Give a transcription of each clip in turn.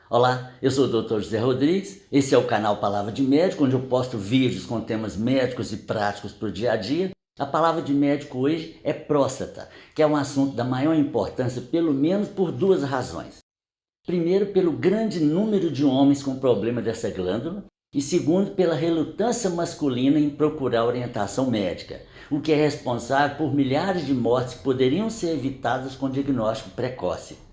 Olá, eu sou o Dr. José Rodrigues, esse é o canal Palavra de Médico, onde eu posto vídeos com temas médicos e práticos para o dia a dia. A palavra de médico hoje é próstata, que é um assunto da maior importância, pelo menos por duas razões. Primeiro, pelo grande número de homens com problema dessa glândula, e segundo, pela relutância masculina em procurar orientação médica, o que é responsável por milhares de mortes que poderiam ser evitadas com diagnóstico precoce.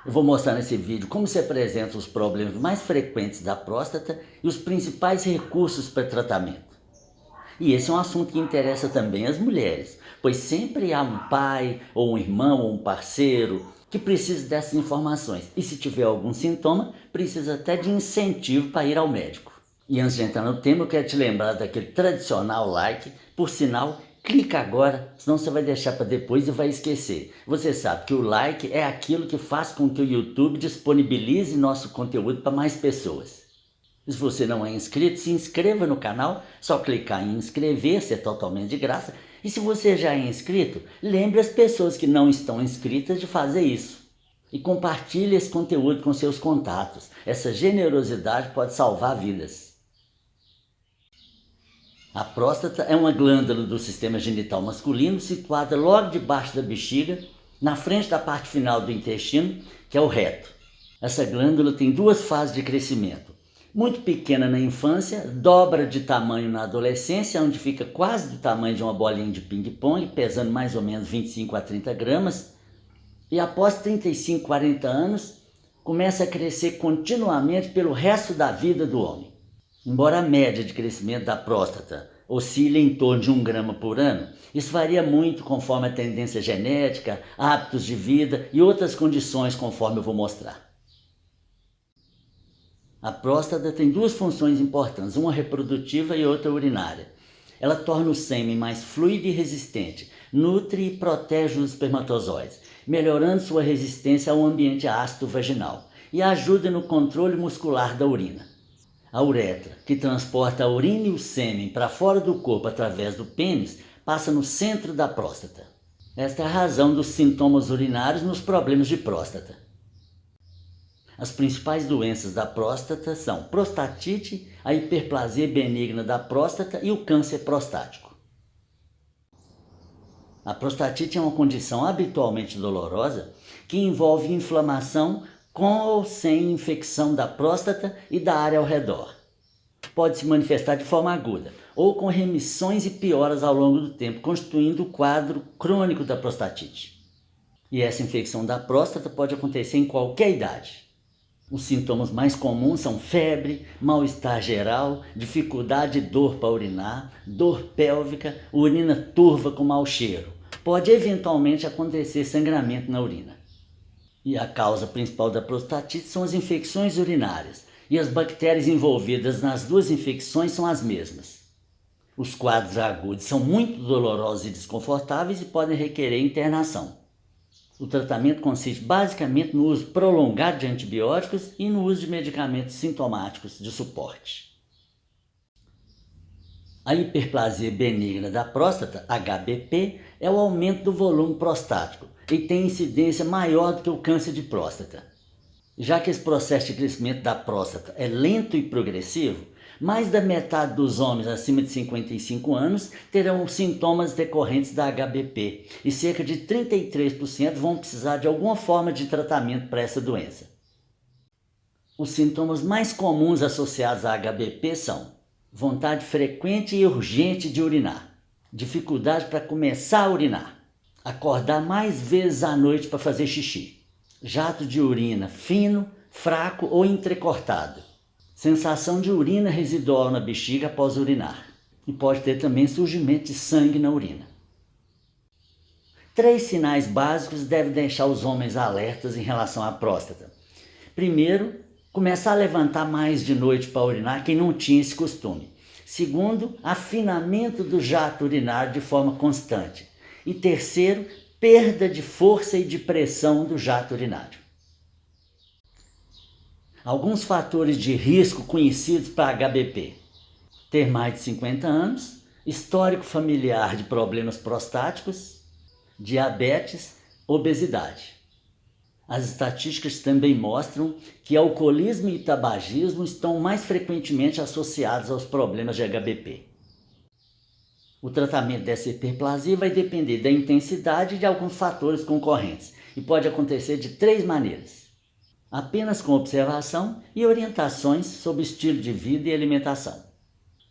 Eu vou mostrar nesse vídeo como se apresentam os problemas mais frequentes da próstata e os principais recursos para tratamento. E esse é um assunto que interessa também as mulheres, pois sempre há um pai, ou um irmão, ou um parceiro que precisa dessas informações. E se tiver algum sintoma, precisa até de incentivo para ir ao médico. E antes de entrar no tema, eu quero te lembrar daquele tradicional like. Por sinal, clica agora, senão você vai deixar para depois e vai esquecer. Você sabe que o like é aquilo que faz com que o YouTube disponibilize nosso conteúdo para mais pessoas. Se você não é inscrito, se inscreva no canal, só clicar em inscrever-se, é totalmente de graça. E se você já é inscrito, lembre as pessoas que não estão inscritas de fazer isso. E compartilhe esse conteúdo com seus contatos. Essa generosidade pode salvar vidas. A próstata é uma glândula do sistema genital masculino situada logo debaixo da bexiga, na frente da parte final do intestino, que é o reto. Essa glândula tem duas fases de crescimento. Muito pequena na infância, dobra de tamanho na adolescência, onde fica quase do tamanho de uma bolinha de ping-pong, pesando mais ou menos 25 a 30 gramas. E após 35, 40 anos, começa a crescer continuamente pelo resto da vida do homem. Embora a média de crescimento da próstata oscile em torno de 1 grama por ano, isso varia muito conforme a tendência genética, hábitos de vida e outras condições, conforme eu vou mostrar. A próstata tem duas funções importantes, uma reprodutiva e outra urinária. Ela torna o sêmen mais fluido e resistente, nutre e protege os espermatozoides, melhorando sua resistência ao ambiente ácido vaginal e ajuda no controle muscular da urina. A uretra, que transporta a urina e o sêmen para fora do corpo através do pênis, passa no centro da próstata. Esta é a razão dos sintomas urinários nos problemas de próstata. As principais doenças da próstata são prostatite, a hiperplasia benigna da próstata e o câncer prostático. A prostatite é uma condição habitualmente dolorosa que envolve inflamação com ou sem infecção da próstata e da área ao redor. Pode se manifestar de forma aguda ou com remissões e pioras ao longo do tempo, constituindo o quadro crônico da prostatite. E essa infecção da próstata pode acontecer em qualquer idade. Os sintomas mais comuns são febre, mal-estar geral, dificuldade e dor para urinar, dor pélvica, urina turva com mau cheiro. Pode eventualmente acontecer sangramento na urina. E a causa principal da prostatite são as infecções urinárias, e as bactérias envolvidas nas duas infecções são as mesmas. Os quadros agudos são muito dolorosos e desconfortáveis e podem requerer internação. O tratamento consiste basicamente no uso prolongado de antibióticos e no uso de medicamentos sintomáticos de suporte. A hiperplasia benigna da próstata, HBP, é o aumento do volume prostático e tem incidência maior do que o câncer de próstata. Já que esse processo de crescimento da próstata é lento e progressivo, mais da metade dos homens acima de 55 anos terão sintomas decorrentes da HBP e cerca de 33% vão precisar de alguma forma de tratamento para essa doença. Os sintomas mais comuns associados à HBP são vontade frequente e urgente de urinar, dificuldade para começar a urinar, acordar mais vezes à noite para fazer xixi, jato de urina fino, fraco ou entrecortado, sensação de urina residual na bexiga após urinar e pode ter também surgimento de sangue na urina. 3 sinais básicos devem deixar os homens alertas em relação à próstata. Primeiro, começar a levantar mais de noite para urinar quem não tinha esse costume. Segundo, afinamento do jato urinário de forma constante. E terceiro, perda de força e de pressão do jato urinário. Alguns fatores de risco conhecidos para HBP: ter mais de 50 anos, histórico familiar de problemas prostáticos, diabetes, obesidade. As estatísticas também mostram que alcoolismo e tabagismo estão mais frequentemente associados aos problemas de HBP. O tratamento dessa hiperplasia vai depender da intensidade e de alguns fatores concorrentes e pode acontecer de 3 maneiras: apenas com observação e orientações sobre estilo de vida e alimentação,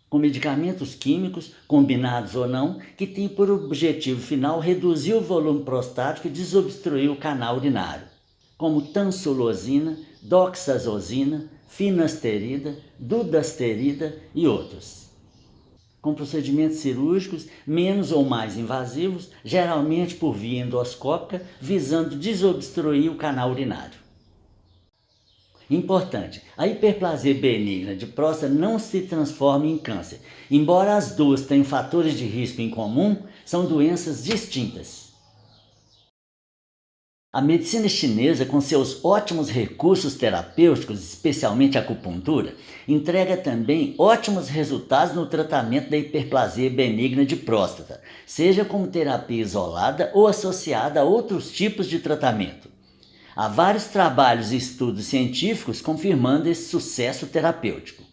com medicamentos químicos, combinados ou não, que têm por objetivo final reduzir o volume prostático e desobstruir o canal urinário, como tansulosina, doxazosina, finasterida, dudasterida e outros. Com procedimentos cirúrgicos menos ou mais invasivos, geralmente por via endoscópica, visando desobstruir o canal urinário. Importante, a hiperplasia benigna de próstata não se transforma em câncer. Embora as duas tenham fatores de risco em comum, são doenças distintas. A medicina chinesa, com seus ótimos recursos terapêuticos, especialmente a acupuntura, entrega também ótimos resultados no tratamento da hiperplasia benigna de próstata, seja como terapia isolada ou associada a outros tipos de tratamento. Há vários trabalhos e estudos científicos confirmando esse sucesso terapêutico.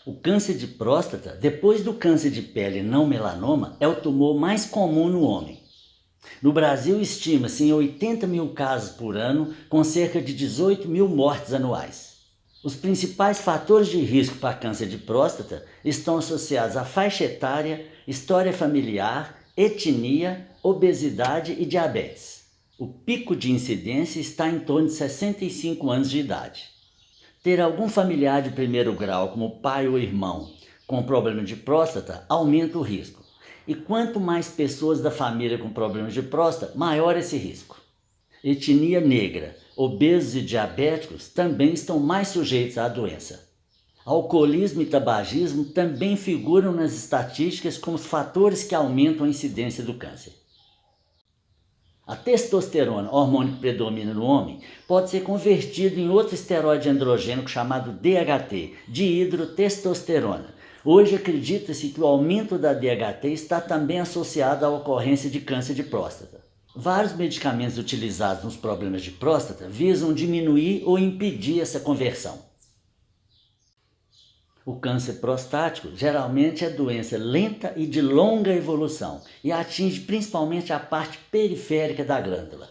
O câncer de próstata, depois do câncer de pele não melanoma, é o tumor mais comum no homem. No Brasil, estima-se em 80 mil casos por ano, com cerca de 18 mil mortes anuais. Os principais fatores de risco para câncer de próstata estão associados à faixa etária, história familiar, etnia, obesidade e diabetes. O pico de incidência está em torno de 65 anos de idade. Ter algum familiar de primeiro grau, como pai ou irmão, com problema de próstata, aumenta o risco. E quanto mais pessoas da família com problemas de próstata, maior esse risco. Etnia negra, obesos e diabéticos também estão mais sujeitos à doença. Alcoolismo e tabagismo também figuram nas estatísticas como fatores que aumentam a incidência do câncer. A testosterona, hormônio que predomina no homem, pode ser convertido em outro esteroide androgênico chamado DHT, dihidrotestosterona. Hoje acredita-se que o aumento da DHT está também associado à ocorrência de câncer de próstata. Vários medicamentos utilizados nos problemas de próstata visam diminuir ou impedir essa conversão. O câncer prostático geralmente é doença lenta e de longa evolução e atinge principalmente a parte periférica da glândula.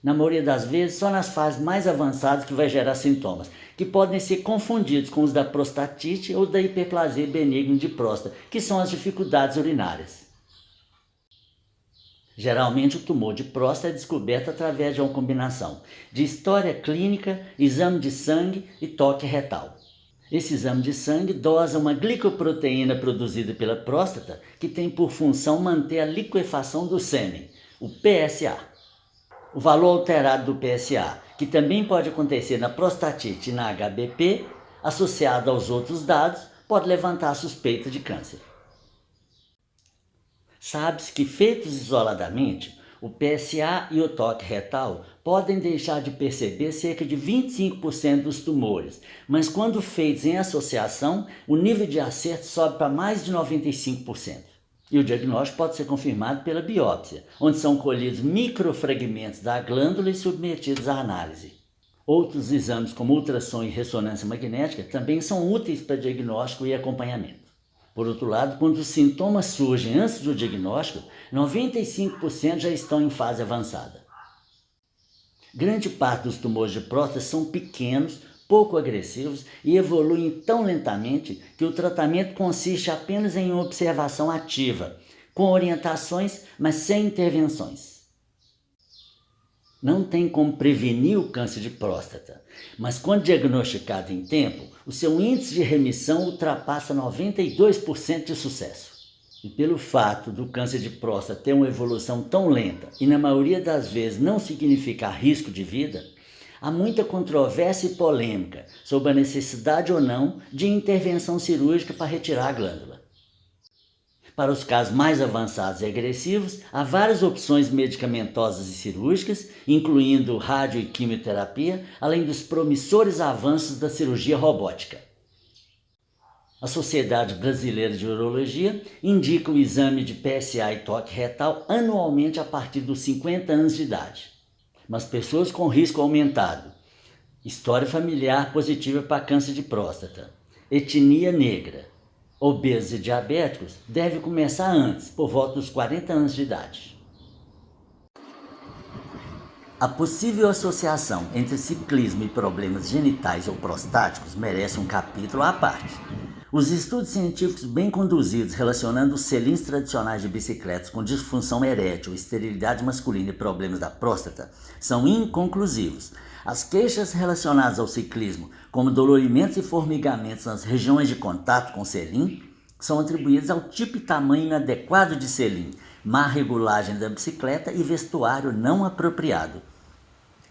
Na maioria das vezes, só nas fases mais avançadas que vai gerar sintomas, que podem ser confundidos com os da prostatite ou da hiperplasia benigna de próstata, que são as dificuldades urinárias. Geralmente, o tumor de próstata é descoberto através de uma combinação de história clínica, exame de sangue e toque retal. Esse exame de sangue dosa uma glicoproteína produzida pela próstata que tem por função manter a liquefação do sêmen, o PSA. O valor alterado do PSA, que também pode acontecer na prostatite e na HBP, associado aos outros dados, pode levantar a suspeita de câncer. Sabe-se que, feitos isoladamente, o PSA e o toque retal podem deixar de perceber cerca de 25% dos tumores, mas quando feitos em associação, o nível de acerto sobe para mais de 95%. E o diagnóstico pode ser confirmado pela biópsia, onde são colhidos microfragmentos da glândula e submetidos à análise. Outros exames, como ultrassom e ressonância magnética, também são úteis para diagnóstico e acompanhamento. Por outro lado, quando os sintomas surgem antes do diagnóstico, 95% já estão em fase avançada. Grande parte dos tumores de próstata são pequenos, pouco agressivos e evoluem tão lentamente que o tratamento consiste apenas em uma observação ativa, com orientações, mas sem intervenções. Não tem como prevenir o câncer de próstata, mas quando diagnosticado em tempo, o seu índice de remissão ultrapassa 92% de sucesso. E pelo fato do câncer de próstata ter uma evolução tão lenta e na maioria das vezes não significar risco de vida, há muita controvérsia e polêmica sobre a necessidade ou não de intervenção cirúrgica para retirar a glândula. Para os casos mais avançados e agressivos, há várias opções medicamentosas e cirúrgicas, incluindo rádio e quimioterapia, além dos promissores avanços da cirurgia robótica. A Sociedade Brasileira de Urologia indica o exame de PSA e toque retal anualmente a partir dos 50 anos de idade. mas pessoas com risco aumentado, história familiar positiva para câncer de próstata, etnia negra, obesos e diabéticos deve começar antes, por volta dos 40 anos de idade. A possível associação entre ciclismo e problemas genitais ou prostáticos merece um capítulo à parte. Os estudos científicos bem conduzidos relacionando os selins tradicionais de bicicletas com disfunção erétil, esterilidade masculina e problemas da próstata são inconclusivos. As queixas relacionadas ao ciclismo, como dolorimentos e formigamentos nas regiões de contato com o selim, são atribuídas ao tipo e tamanho inadequado de selim, má regulagem da bicicleta e vestuário não apropriado.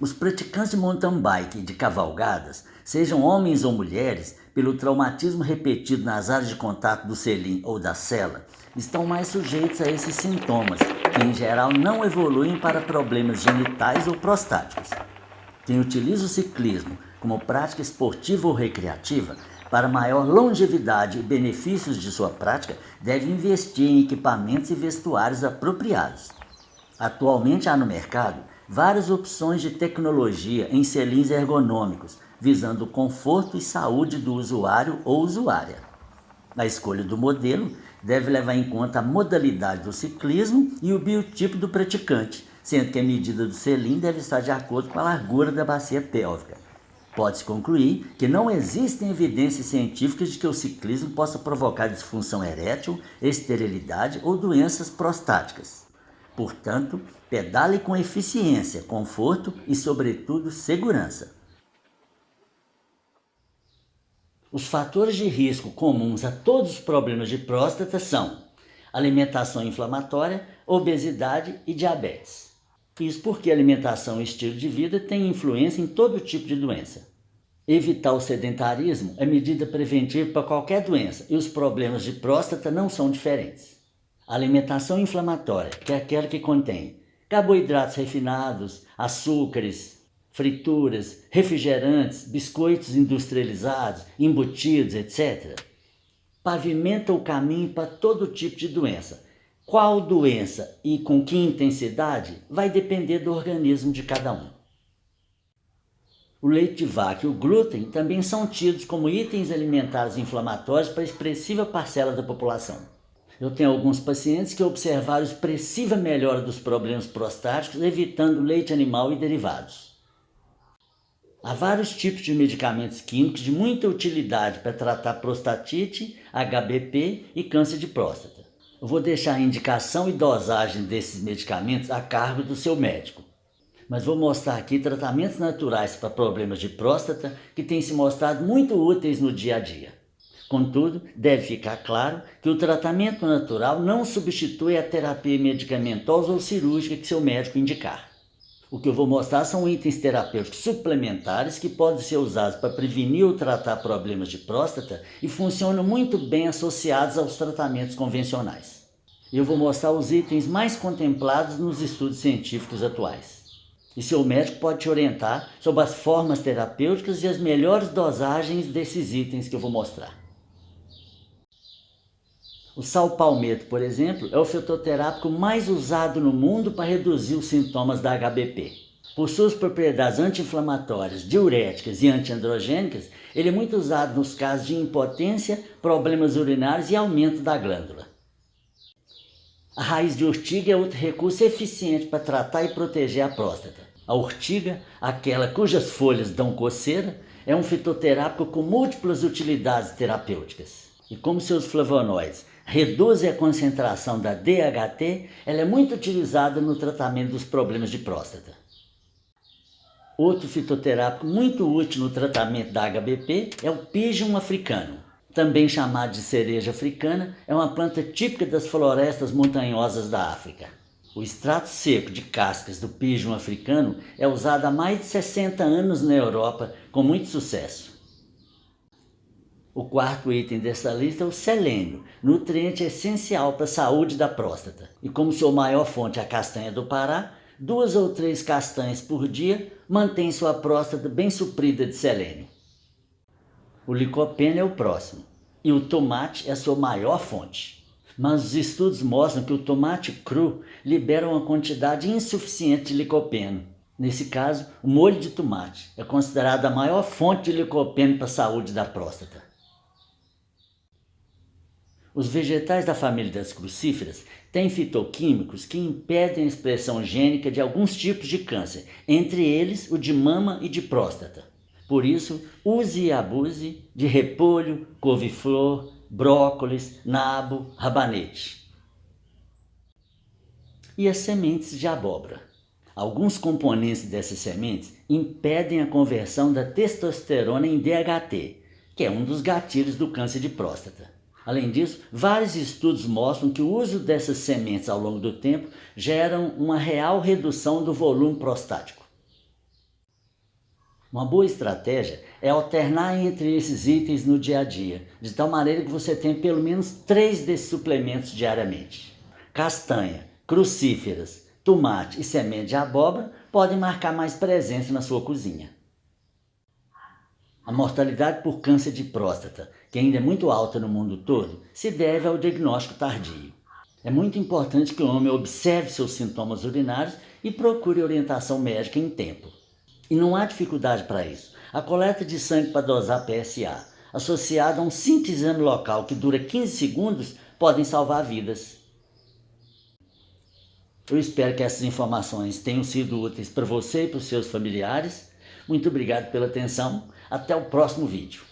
Os praticantes de mountain bike e de cavalgadas, sejam homens ou mulheres, pelo traumatismo repetido nas áreas de contato do selim ou da sela, estão mais sujeitos a esses sintomas, que em geral não evoluem para problemas genitais ou prostáticos. Quem utiliza o ciclismo como prática esportiva ou recreativa, para maior longevidade e benefícios de sua prática, deve investir em equipamentos e vestuários apropriados. Atualmente há no mercado várias opções de tecnologia em selins ergonômicos, visando o conforto e saúde do usuário ou usuária. A escolha do modelo deve levar em conta a modalidade do ciclismo e o biotipo do praticante, sendo que a medida do selim deve estar de acordo com a largura da bacia pélvica. Pode-se concluir que não existem evidências científicas de que o ciclismo possa provocar disfunção erétil, esterilidade ou doenças prostáticas. Portanto, pedale com eficiência, conforto e, sobretudo, segurança. Os fatores de risco comuns a todos os problemas de próstata são alimentação inflamatória, obesidade e diabetes. Isso porque a alimentação e estilo de vida têm influência em todo tipo de doença. Evitar o sedentarismo é medida preventiva para qualquer doença e os problemas de próstata não são diferentes. A alimentação inflamatória, que é aquela que contém carboidratos refinados, açúcares, frituras, refrigerantes, biscoitos industrializados, embutidos, etc., pavimenta o caminho para todo tipo de doença. Qual doença e com que intensidade vai depender do organismo de cada um. O leite de vaca e o glúten também são tidos como itens alimentares inflamatórios para expressiva parcela da população. Eu tenho alguns pacientes que observaram expressiva melhora dos problemas prostáticos evitando leite animal e derivados. Há vários tipos de medicamentos químicos de muita utilidade para tratar prostatite, HBP e câncer de próstata. Eu vou deixar a indicação e dosagem desses medicamentos a cargo do seu médico. Mas vou mostrar aqui tratamentos naturais para problemas de próstata que têm se mostrado muito úteis no dia a dia. Contudo, deve ficar claro que o tratamento natural não substitui a terapia medicamentosa ou cirúrgica que seu médico indicar. O que eu vou mostrar são itens terapêuticos suplementares que podem ser usados para prevenir ou tratar problemas de próstata e funcionam muito bem associados aos tratamentos convencionais. Eu vou mostrar os itens mais contemplados nos estudos científicos atuais. E seu médico pode te orientar sobre as formas terapêuticas e as melhores dosagens desses itens que eu vou mostrar. O sal palmeto, por exemplo, é o fitoterápico mais usado no mundo para reduzir os sintomas da HBP. Por suas propriedades anti-inflamatórias, diuréticas e antiandrogênicas, ele é muito usado nos casos de impotência, problemas urinários e aumento da glândula. A raiz de urtiga é outro recurso eficiente para tratar e proteger a próstata. A urtiga, aquela cujas folhas dão coceira, é um fitoterápico com múltiplas utilidades terapêuticas. E como seus flavonoides reduzem a concentração da DHT, ela é muito utilizada no tratamento dos problemas de próstata. Outro fitoterápico muito útil no tratamento da HBP é o Pigeon africano. Também chamado de cereja africana, é uma planta típica das florestas montanhosas da África. O extrato seco de cascas do Pigeon africano é usado há mais de 60 anos na Europa com muito sucesso. O quarto item dessa lista é o selênio, nutriente essencial para a saúde da próstata. E como sua maior fonte é a castanha do Pará, 2 ou 3 castanhas por dia mantém sua próstata bem suprida de selênio. O licopeno é o próximo, e o tomate é a sua maior fonte. Mas os estudos mostram que o tomate cru libera uma quantidade insuficiente de licopeno. Nesse caso, o molho de tomate é considerado a maior fonte de licopeno para a saúde da próstata. Os vegetais da família das crucíferas têm fitoquímicos que impedem a expressão gênica de alguns tipos de câncer, entre eles o de mama e de próstata. Por isso, use e abuse de repolho, couve-flor, brócolis, nabo, rabanete. E as sementes de abóbora. Alguns componentes dessas sementes impedem a conversão da testosterona em DHT, que é um dos gatilhos do câncer de próstata. Além disso, vários estudos mostram que o uso dessas sementes ao longo do tempo geram uma real redução do volume prostático. Uma boa estratégia é alternar entre esses itens no dia a dia, de tal maneira que você tenha pelo menos 3 desses suplementos diariamente. Castanha, crucíferas, tomate e semente de abóbora podem marcar mais presença na sua cozinha. A mortalidade por câncer de próstata, que ainda é muito alta no mundo todo, se deve ao diagnóstico tardio. É muito importante que o homem observe seus sintomas urinários e procure orientação médica em tempo. E não há dificuldade para isso. A coleta de sangue para dosar PSA, associada a um simples exame local que dura 15 segundos, podem salvar vidas. Eu espero que essas informações tenham sido úteis para você e para os seus familiares. Muito obrigado pela atenção. Até o próximo vídeo.